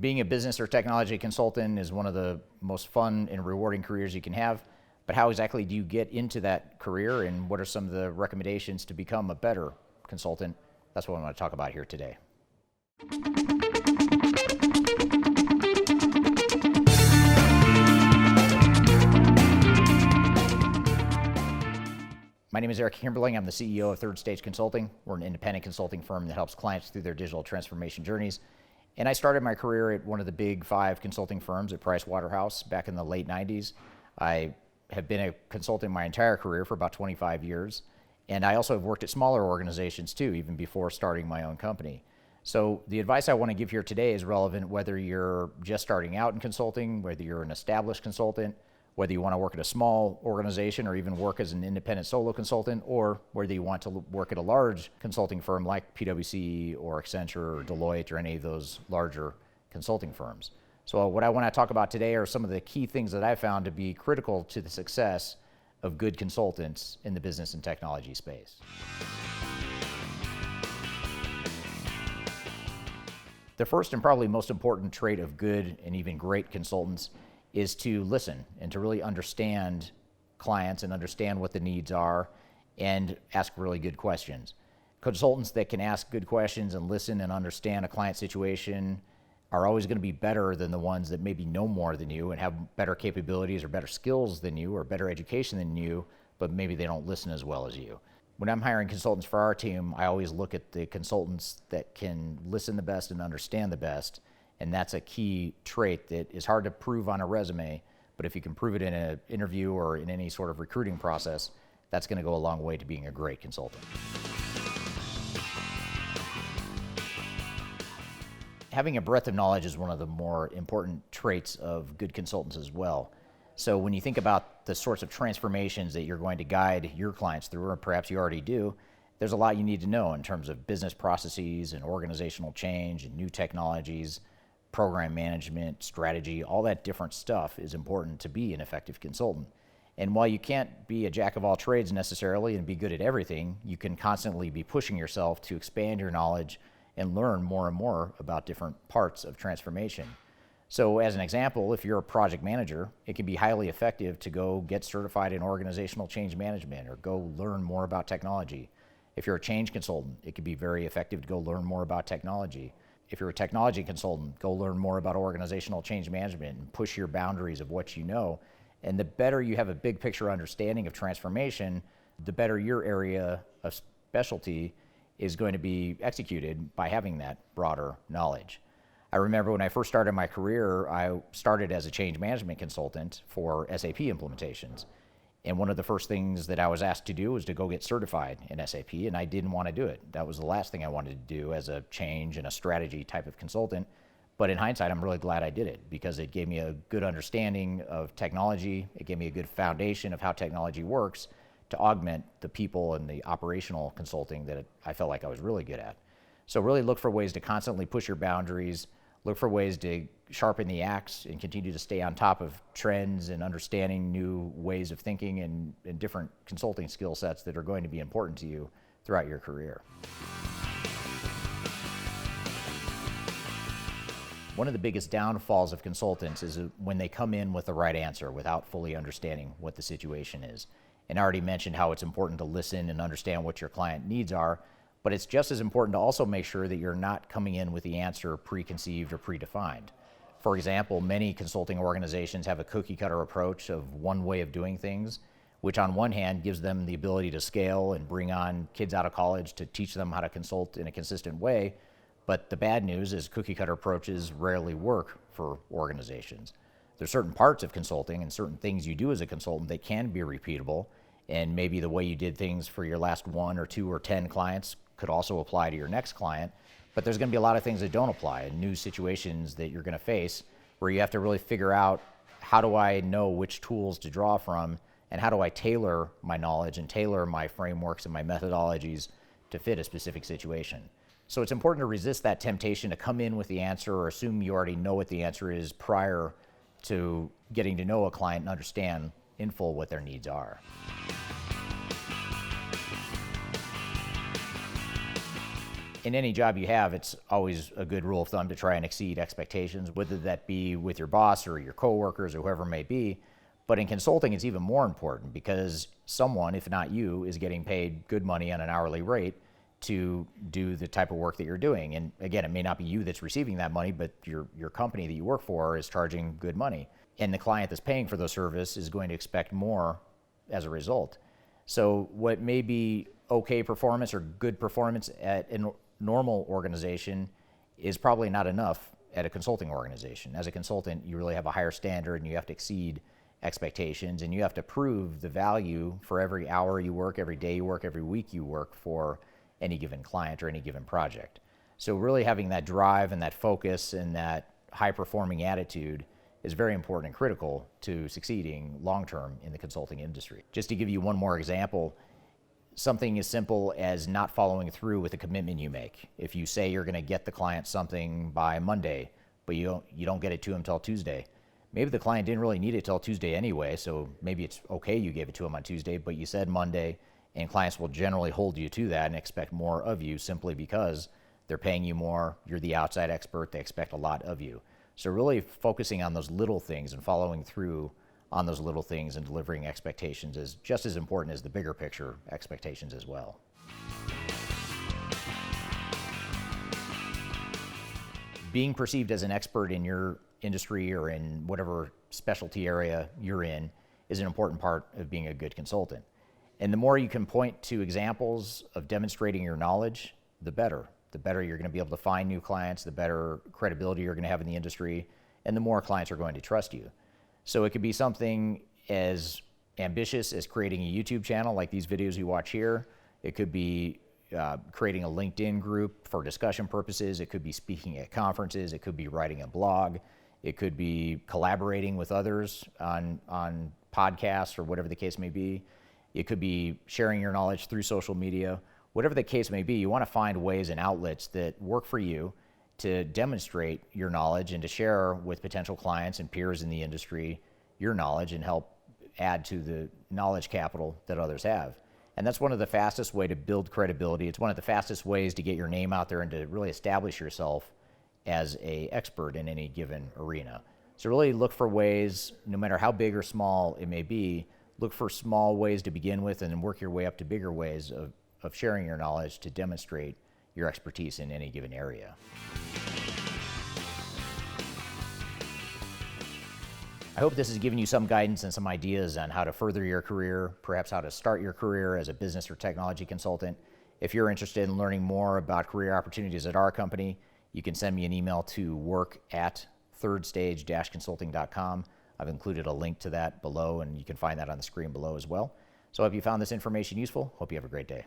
Being a business or technology consultant is one of the most fun and rewarding careers you can have, but how exactly do you get into that career, and what are some of the recommendations to become a better consultant? That's what I want to talk about here today. My name is Eric Kimberling. I'm the CEO of Third Stage Consulting. We're an independent consulting firm that helps clients through their digital transformation journeys. And I started my career at one of the big 5 consulting firms at Price Waterhouse back in the late 90s. I have been a consultant my entire career for about 25 years. And I also have worked at smaller organizations too, even before starting my own company. So the advice I want to give here today is relevant whether you're just starting out in consulting, whether you're an established consultant, whether you want to work at a small organization or even work as an independent solo consultant, or whether you want to work at a large consulting firm like PwC or Accenture or Deloitte or any of those larger consulting firms. So what I want to talk about today are some of the key things that I found to be critical to the success of good consultants in the business and technology space. The first and probably most important trait of good and even great consultants is to listen and to really understand clients and understand what the needs are and ask really good questions. Consultants that can ask good questions and listen and understand a client situation are always going to be better than the ones that maybe know more than you and have better capabilities or better skills than you or better education than you, but maybe they don't listen as well as you. When I'm hiring consultants for our team, I always look at the consultants that can listen the best and understand the best. And that's a key trait that is hard to prove on a resume, but if you can prove it in an interview or in any sort of recruiting process, that's going to go a long way to being a great consultant. Having a breadth of knowledge is one of the more important traits of good consultants as well. So when you think about the sorts of transformations that you're going to guide your clients through, or perhaps you already do, there's a lot you need to know in terms of business processes and organizational change and new technologies, program management, strategy, all that different stuff is important to be an effective consultant. And while you can't be a jack of all trades necessarily and be good at everything, you can constantly be pushing yourself to expand your knowledge and learn more and more about different parts of transformation. So as an example, if you're a project manager, it can be highly effective to go get certified in organizational change management or go learn more about technology. If you're a change consultant, it can be very effective to go learn more about technology. If you're a technology consultant, go learn more about organizational change management and push your boundaries of what you know. And the better you have a big picture understanding of transformation, the better your area of specialty is going to be executed by having that broader knowledge. I remember when I first started my career, I started as a change management consultant for SAP implementations. And one of the first things that I was asked to do was to go get certified in SAP, and I didn't want to do it. That was the last thing I wanted to do as a change and a strategy type of consultant. But in hindsight, I'm really glad I did it because it gave me a good understanding of technology. It gave me a good foundation of how technology works to augment the people and the operational consulting that I felt like I was really good at. So really look for ways to constantly push your boundaries, look for ways to sharpen the axe and continue to stay on top of trends and understanding new ways of thinking and different consulting skill sets that are going to be important to you throughout your career. One of the biggest downfalls of consultants is when they come in with the right answer without fully understanding what the situation is. And I already mentioned how it's important to listen and understand what your client needs are, but it's just as important to also make sure that you're not coming in with the answer preconceived or predefined. For example, many consulting organizations have a cookie cutter approach of one way of doing things, which on one hand gives them the ability to scale and bring on kids out of college to teach them how to consult in a consistent way. But the bad news is cookie cutter approaches rarely work for organizations. There's certain parts of consulting and certain things you do as a consultant that can be repeatable, and maybe the way you did things for your last 1 or 2 or 10 clients could also apply to your next client. But there's going to be a lot of things that don't apply and new situations that you're going to face where you have to really figure out, how do I know which tools to draw from, and how do I tailor my knowledge and tailor my frameworks and my methodologies to fit a specific situation. So it's important to resist that temptation to come in with the answer or assume you already know what the answer is prior to getting to know a client and understand in full what their needs are. in any job you have, it's always a good rule of thumb to try and exceed expectations, whether that be with your boss or your coworkers or whoever it may be. But in consulting, it's even more important because someone, if not you, is getting paid good money on an hourly rate to do the type of work that you're doing. And again, it may not be you that's receiving that money, but your company that you work for is charging good money. And the client that's paying for those service is going to expect more as a result. So what may be okay performance or good performance at a normal organization is probably not enough at a consulting organization. As a consultant, you really have a higher standard and you have to exceed expectations, and you have to prove the value for every hour you work, every day you work, every week you work for any given client or any given project. So really having that drive and that focus and that high-performing attitude is very important and critical to succeeding long-term in the consulting industry. Just to give you one more example, something as simple as not following through with a commitment you make. If you say you're going to get the client something by Monday, but you don't get it to them until Tuesday, maybe the client didn't really need it till Tuesday anyway, so maybe it's okay you gave it to them on Tuesday, but you said Monday, and clients will generally hold you to that and expect more of you simply because they're paying you more, you're the outside expert, they expect a lot of you. So really focusing on those little things and following through on those little things and delivering expectations is just as important as the bigger picture expectations as well. Being perceived as an expert in your industry or in whatever specialty area you're in is an important part of being a good consultant. And the more you can point to examples of demonstrating your knowledge, the better. The better you're going to be able to find new clients, the better credibility you're going to have in the industry, and the more clients are going to trust you. So it could be something as ambitious as creating a YouTube channel like these videos you watch here. It could be creating a LinkedIn group for discussion purposes. It could be speaking at conferences. It could be writing a blog. It could be collaborating with others on podcasts or whatever the case may be. It could be sharing your knowledge through social media. Whatever the case may be, you want to find ways and outlets that work for you to demonstrate your knowledge and to share with potential clients and peers in the industry your knowledge and help add to the knowledge capital that others have. And that's one of the fastest way to build credibility. It's one of the fastest ways to get your name out there and to really establish yourself as an expert in any given arena. So really look for ways, no matter how big or small it may be, look for small ways to begin with and then work your way up to bigger ways of sharing your knowledge to demonstrate your expertise in any given area. I hope this has given you some guidance and some ideas on how to further your career, perhaps how to start your career as a business or technology consultant. If you're interested in learning more about career opportunities at our company, you can send me an email to work@thirdstage-consulting.com. I've included a link to that below, and you can find that on the screen below as well. So I hope you found this information useful. Hope you have a great day.